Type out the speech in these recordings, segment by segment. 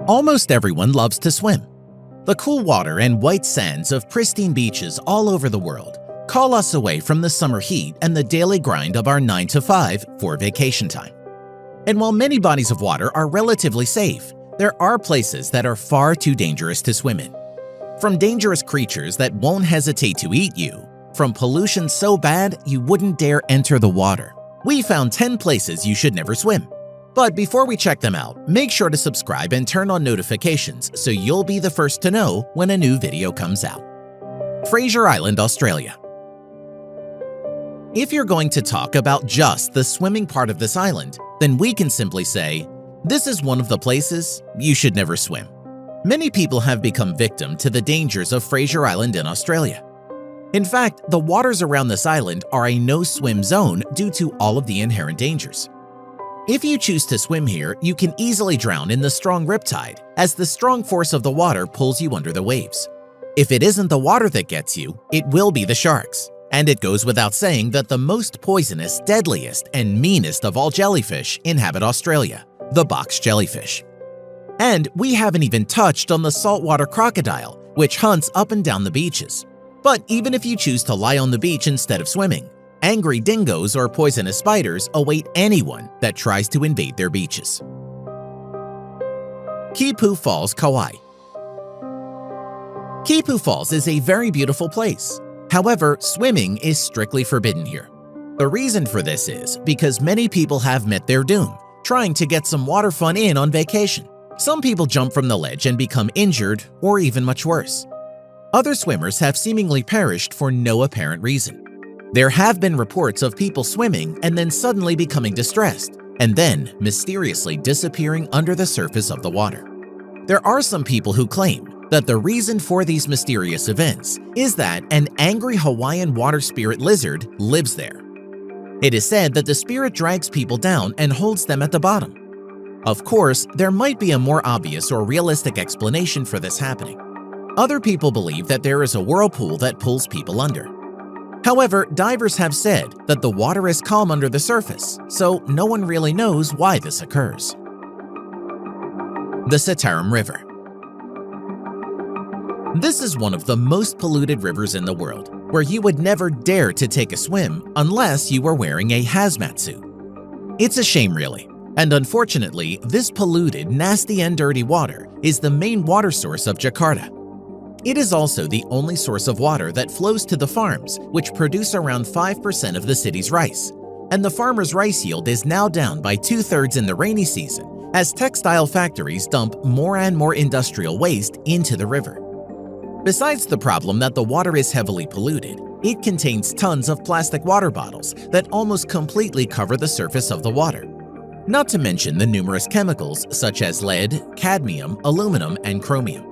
Almost everyone loves to swim. The cool water and white sands of pristine beaches all over the world call us away from the summer heat and the daily grind of our 9 to 5 for vacation time. And while many bodies of water are relatively safe, there are places that are far too dangerous to swim in. From dangerous creatures that won't hesitate to eat you, from pollution so bad you wouldn't dare enter the water, we found 10 places you should never swim. But before we check them out, make sure to subscribe and turn on notifications so you'll be the first to know when a new video comes out. Fraser Island, Australia. If you're going to talk about just the swimming part of this island, then we can simply say, this is one of the places you should never swim. Many people have become victim to the dangers of Fraser Island in Australia. In fact, the waters around this island are a no-swim zone due to all of the inherent dangers. If you choose to swim here, you can easily drown in the strong riptide as the strong force of the water pulls you under the waves. If it isn't the water that gets you, it will be the sharks. And it goes without saying that the most poisonous, deadliest, and meanest of all jellyfish inhabit Australia, the box jellyfish. And we haven't even touched on the saltwater crocodile, which hunts up and down the beaches. But even if you choose to lie on the beach instead of swimming, angry dingoes or poisonous spiders await anyone that tries to invade their beaches. Kipu Falls, Kauai. Kipu Falls is a very beautiful place. However, swimming is strictly forbidden here. The reason for this is because many people have met their doom trying to get some water fun in on vacation. Some people jump from the ledge and become injured or even much worse. Other swimmers have seemingly perished for no apparent reason. There have been reports of people swimming and then suddenly becoming distressed, and then mysteriously disappearing under the surface of the water. There are some people who claim that the reason for these mysterious events is that an angry Hawaiian water spirit lizard lives there. It is said that the spirit drags people down and holds them at the bottom. Of course, there might be a more obvious or realistic explanation for this happening. Other people believe that there is a whirlpool that pulls people under. However, divers have said that the water is calm under the surface, so no one really knows why this occurs. The Sitaram River. This is one of the most polluted rivers in the world, where you would never dare to take a swim unless you were wearing a hazmat suit. It's a shame, really, and unfortunately, this polluted, nasty and dirty water is the main water source of Jakarta. It is also the only source of water that flows to the farms, which produce around 5% of the city's rice. And the farmers' rice yield is now down by 2/3 in the rainy season, as textile factories dump more and more industrial waste into the river. Besides the problem that the water is heavily polluted, it contains tons of plastic water bottles that almost completely cover the surface of the water. Not to mention the numerous chemicals such as lead, cadmium, aluminum, and chromium.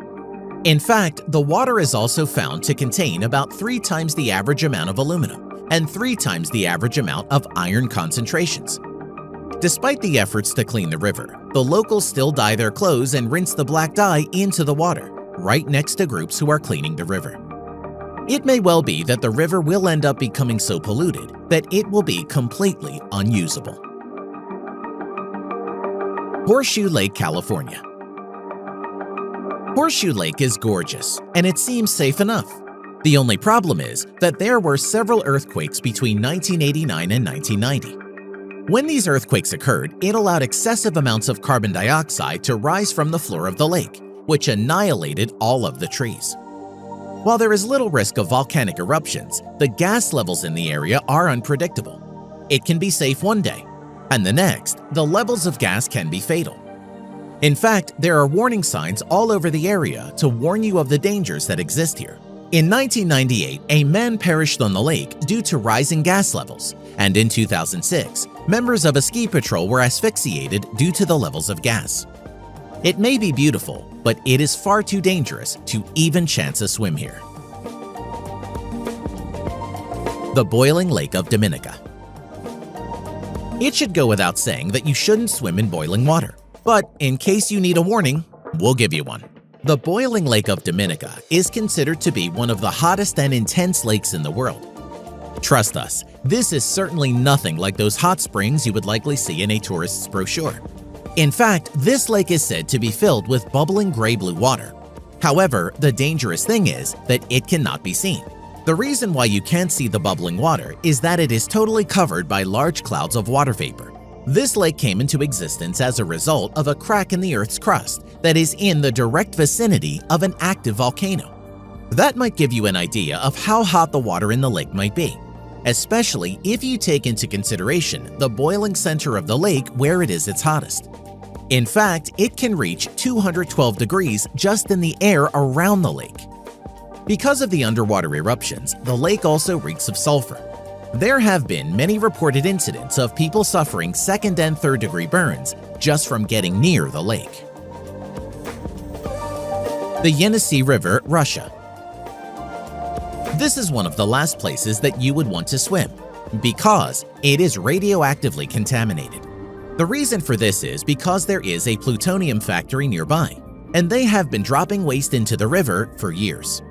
In fact, the water is also found to contain about 3 times the average amount of aluminum and 3 times the average amount of iron concentrations. Despite the efforts to clean the river, the locals still dye their clothes and rinse the black dye into the water, right next to groups who are cleaning the river. It may well be that the river will end up becoming so polluted that it will be completely unusable. Horseshoe Lake, California. Horseshoe Lake is gorgeous, and it seems safe enough. The only problem is that there were several earthquakes between 1989 and 1990. When these earthquakes occurred, it allowed excessive amounts of carbon dioxide to rise from the floor of the lake, which annihilated all of the trees. While there is little risk of volcanic eruptions, the gas levels in the area are unpredictable. It can be safe one day, and the next, the levels of gas can be fatal. In fact, there are warning signs all over the area to warn you of the dangers that exist here. In 1998, a man perished on the lake due to rising gas levels, and in 2006, members of a ski patrol were asphyxiated due to the levels of gas. It may be beautiful, but it is far too dangerous to even chance a swim here. The Boiling Lake of Dominica. It should go without saying that you shouldn't swim in boiling water. But in case you need a warning, we'll give you one. The Boiling Lake of Dominica is considered to be one of the hottest and intense lakes in the world. Trust us, this is certainly nothing like those hot springs you would likely see in a tourist's brochure. In fact, this lake is said to be filled with bubbling gray-blue water. However, the dangerous thing is that it cannot be seen. The reason why you can't see the bubbling water is that it is totally covered by large clouds of water vapor. This lake came into existence as a result of a crack in the Earth's crust that is in the direct vicinity of an active volcano. That might give you an idea of how hot the water in the lake might be, especially if you take into consideration the boiling center of the lake where it is its hottest. In fact, it can reach 212 degrees just in the air around the lake. Because of the underwater eruptions, the lake also reeks of sulfur. There have been many reported incidents of people suffering second and third degree burns just from getting near the lake. The Yenisei River, Russia. This is one of the last places that you would want to swim because it is radioactively contaminated. The reason for this is because there is a plutonium factory nearby, and they have been dropping waste into the river for years.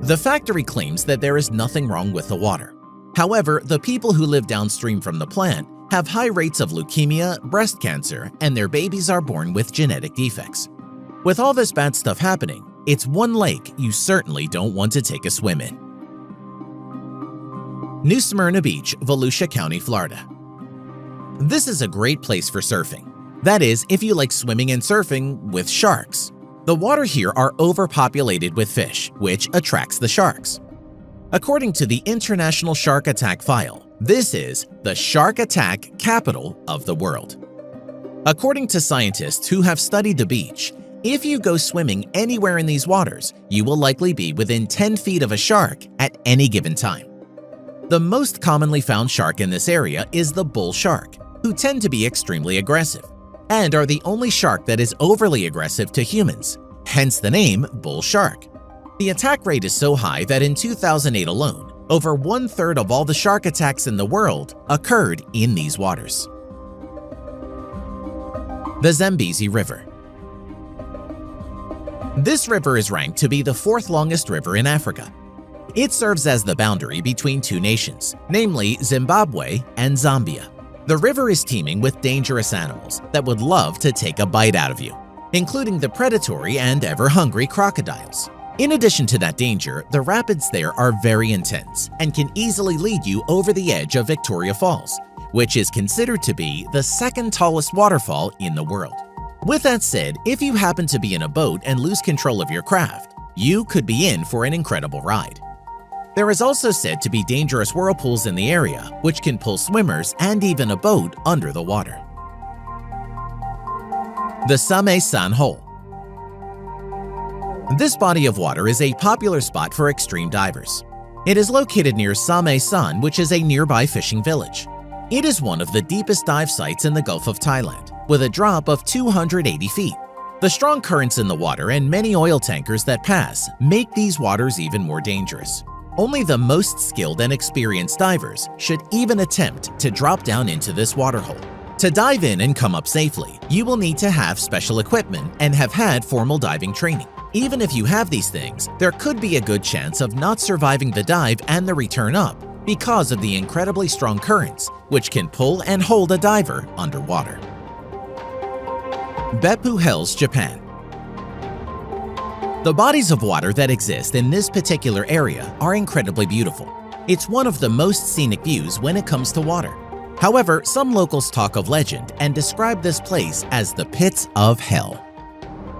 The factory claims that there is nothing wrong with the water. However, the people who live downstream from the plant have high rates of leukemia, breast cancer, and their babies are born with genetic defects. With all this bad stuff happening, it's one lake you certainly don't want to take a swim in. New Smyrna Beach, Volusia County, Florida. This is a great place for surfing. That is, if you like swimming and surfing with sharks. The water here are overpopulated with fish, which attracts the sharks. According to the International Shark Attack File, this is the shark attack capital of the world. According to scientists who have studied the beach, if you go swimming anywhere in these waters, you will likely be within 10 feet of a shark at any given time. The most commonly found shark in this area is the bull shark, who tend to be extremely aggressive, and are the only shark that is overly aggressive to humans, hence the name bull shark. The attack rate is so high that in 2008 alone, over 1/3 of all the shark attacks in the world occurred in these waters. The Zambezi River. This river is ranked to be the 4th longest river in Africa. It serves as the boundary between two nations, namely Zimbabwe and Zambia. The river is teeming with dangerous animals that would love to take a bite out of you, including the predatory and ever-hungry crocodiles. In addition to that danger, the rapids there are very intense and can easily lead you over the edge of Victoria Falls, which is considered to be the 2nd tallest waterfall in the world. With that said, if you happen to be in a boat and lose control of your craft, you could be in for an incredible ride. There is also said to be dangerous whirlpools in the area, which can pull swimmers and even a boat under the water. The Same-san Hole. This body of water is a popular spot for extreme divers. It is located near Same-san, which is a nearby fishing village. It is one of the deepest dive sites in the Gulf of Thailand, with a drop of 280 feet. The strong currents in the water and many oil tankers that pass make these waters even more dangerous. Only the most skilled and experienced divers should even attempt to drop down into this waterhole. To dive in and come up safely, you will need to have special equipment and have had formal diving training. Even if you have these things, there could be a good chance of not surviving the dive and the return up because of the incredibly strong currents, which can pull and hold a diver underwater. Beppu Hills, Japan. The bodies of water that exist in this particular area are incredibly beautiful. It's one of the most scenic views when it comes to water. However, some locals talk of legend and describe this place as the pits of hell.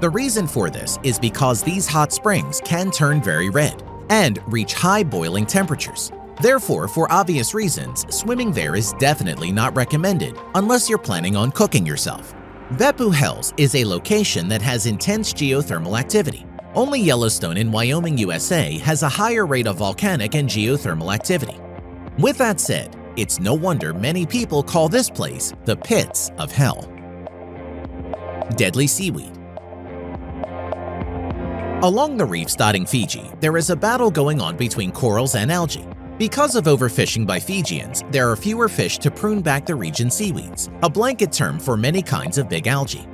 The reason for this is because these hot springs can turn very red and reach high boiling temperatures. Therefore, for obvious reasons, swimming there is definitely not recommended unless you're planning on cooking yourself. Beppu Hills is a location that has intense geothermal activity. Only Yellowstone in Wyoming, USA has a higher rate of volcanic and geothermal activity. With that said, it's no wonder many people call this place the pits of hell. Deadly seaweed. Along the reefs dotting Fiji, there is a battle going on between corals and algae. Because of overfishing by Fijians, there are fewer fish to prune back the region's seaweeds, a blanket term for many kinds of big algae.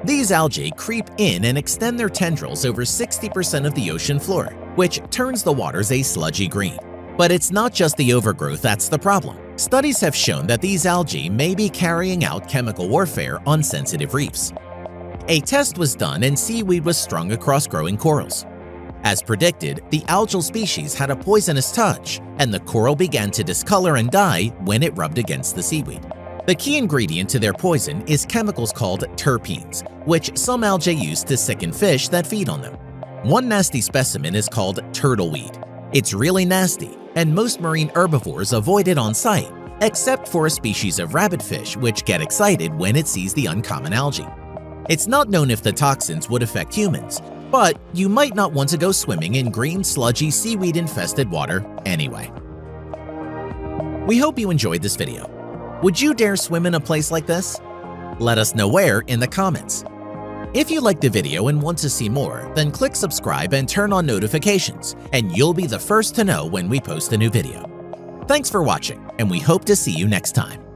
These algae creep in and extend their tendrils over 60% of the ocean floor, which turns the waters a sludgy green. But it's not just the overgrowth that's the problem. Studies have shown that these algae may be carrying out chemical warfare on sensitive reefs. A test was done and seaweed was strung across growing corals. As predicted, the algal species had a poisonous touch, and the coral began to discolor and die when it rubbed against the seaweed. The key ingredient to their poison is chemicals called terpenes, which some algae use to sicken fish that feed on them. One nasty specimen is called turtleweed. It's really nasty, and most marine herbivores avoid it on sight, except for a species of rabbitfish which get excited when it sees the uncommon algae. It's not known if the toxins would affect humans, but you might not want to go swimming in green, sludgy, seaweed-infested water anyway. We hope you enjoyed this video. Would you dare swim in a place like this? Let us know where in the comments. If you liked the video and want to see more, then click subscribe and turn on notifications, and you'll be the first to know when we post a new video. Thanks for watching, and we hope to see you next time.